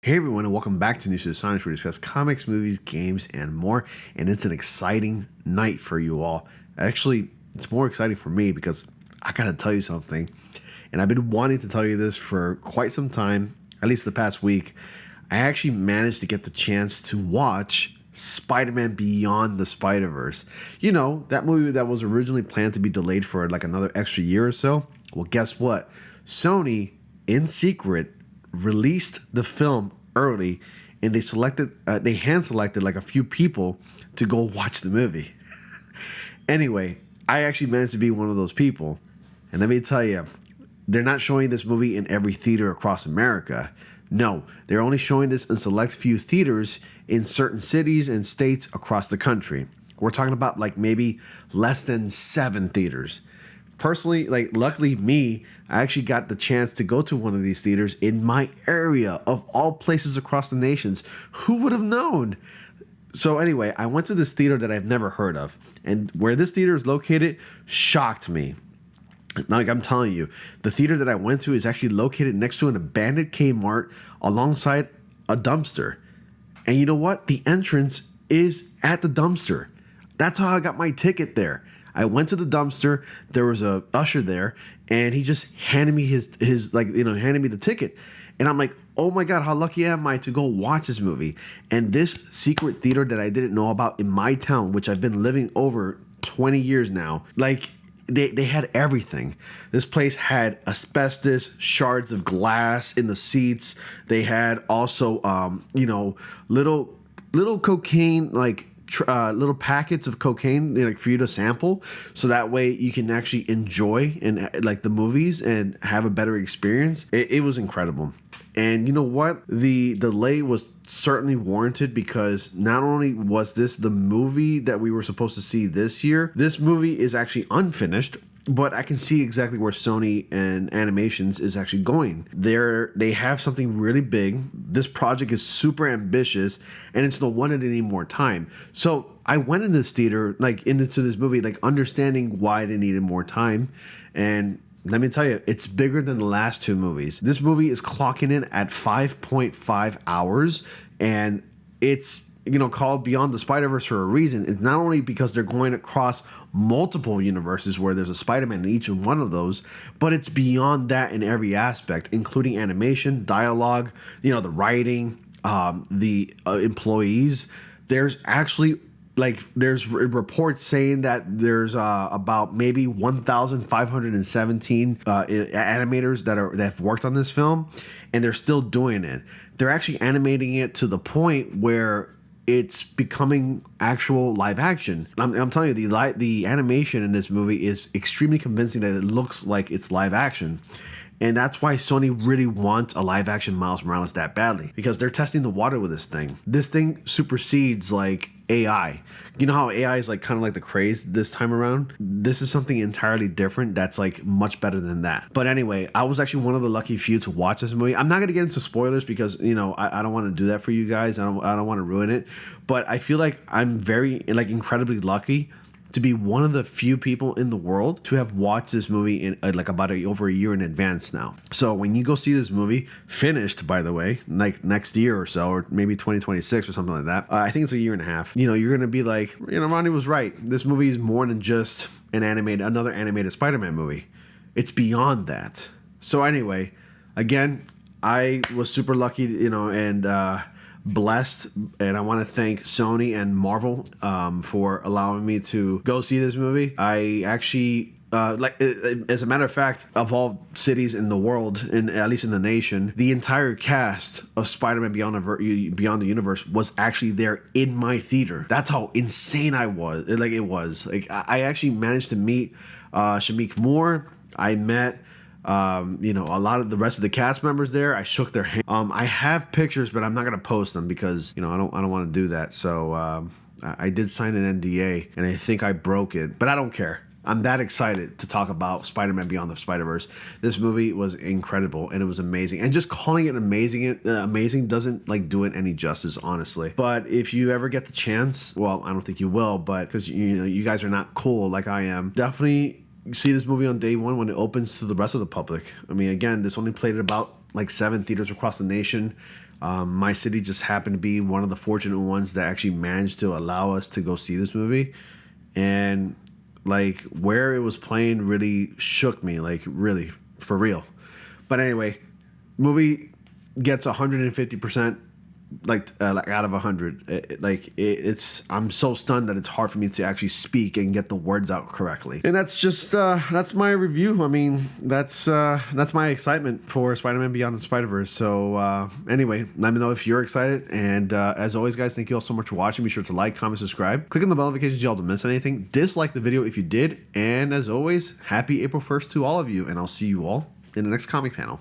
Hey everyone, and welcome back to News to the Science, where we discuss comics, movies, games, and more. And it's an exciting night for you all. Actually, it's more exciting for me because I gotta tell you something. And I've been wanting to tell you this for quite some time, at least the past week. I actually managed to get the chance to watch Spider-Man Beyond the Spider-Verse. You know, that movie that was originally planned to be delayed for like another extra year or so. Well, guess what? Sony, in secret, released the film early, and they hand selected like a few people to go watch the movie. Anyway, I actually managed to be one of those people, and let me tell you, they're not showing this movie in every theater across America. No, they're only showing this in select few theaters in certain cities and states across the country. We're talking about like maybe less than 7 theaters. Personally, like luckily me, I actually got the chance to go to one of these theaters in my area of all places across the nations. Who would have known? So anyway, I went to this theater that I've never heard of, and where this theater is located shocked me. Like I'm telling you, the theater that I went to is actually located next to an abandoned Kmart alongside a dumpster. And you know what? The entrance is at the dumpster. That's how I got my ticket there. I went to the dumpster. There was a usher there, and he just handed me handed me the ticket. And I'm like, oh my God, how lucky am I to go watch this movie? And this secret theater that I didn't know about in my town, which I've been living over 20 years now, like they had everything. This place had asbestos, shards of glass in the seats. They had also, little cocaine, like little packets of cocaine, like for you to sample, so that way you can actually enjoy and like the movies and have a better experience. It was incredible. And you know what? The delay was certainly warranted, because not only was this the movie that we were supposed to see this year, this movie is actually unfinished, but I can see exactly where Sony and Animations is actually going. They have something really big. This project is super ambitious, and it's no wonder they need more time. So I went in this theater, like into this movie, like understanding why they needed more time. And let me tell you, it's bigger than the last 2 movies. This movie is clocking in at 5.5 hours, and it's called Beyond the Spider-Verse for a reason. It's not only because they're going across multiple universes where there's a Spider-Man in each and one of those, but it's beyond that in every aspect, including animation, dialogue, the writing, the employees. There's actually there's reports saying that there's about maybe 1,517 animators that have worked on this film, and they're still doing it. They're actually animating it to the point where it's becoming actual live action. I'm telling you, the animation in this movie is extremely convincing that it looks like it's live action. And that's why Sony really wants a live action Miles Morales that badly, because they're testing the water with this thing. This thing supersedes like AI. You know how AI is like kind of like the craze this time around? This is something entirely different that's like much better than that. But anyway, I was actually one of the lucky few to watch this movie. I'm not going to get into spoilers because, I don't want to do that for you guys. I don't want to ruin it. But I feel like I'm very incredibly lucky to be one of the few people in the world to have watched this movie in over a year in advance now. So when you go see this movie, finished by the way, like next year or so, or maybe 2026 or something like that, I think it's a year and a half, you're going to be like, Ronnie was right. This movie is more than just another animated Spider-Man movie. It's beyond that. So anyway, again, I was super lucky, and blessed, and I want to thank Sony and Marvel for allowing me to go see this movie. I actually as a matter of fact, of all cities in the world, at least in the nation, the entire cast of Spider-Man Beyond the Universe was actually there in my theater. That's how insane I was. I actually managed to meet Shamik Moore. I met a lot of the rest of the cast members there. I shook their hand. I have pictures, but I'm not gonna post them because I don't want to do that. So I did sign an NDA, and I think I broke it, but I don't care. I'm that excited to talk about Spider-Man Beyond the Spider-Verse. This movie was incredible, and it was amazing. And just calling it amazing doesn't do it any justice, honestly. But if you ever get the chance, well, I don't think you will, but because you guys are not cool like I am, definitely see this movie on day one when it opens to the rest of the public. I mean, again, this only played at about 7 theaters across the nation. My city just happened to be one of the fortunate ones that actually managed to allow us to go see this movie. And like where it was playing really shook me, like really for real. But anyway, movie gets 150% like out of 100. It's I'm so stunned that it's hard for me to actually speak and get the words out correctly. And that's just that's my review. I mean, that's my excitement for Spider-Man Beyond the Spider-Verse. So anyway, let me know if you're excited. And as always, guys, thank you all so much for watching. Be sure to like, comment, subscribe, click on the bell notifications so you all don't miss anything. Dislike the video if you did. And as always, happy April 1st to all of you. And I'll see you all in the next comic panel.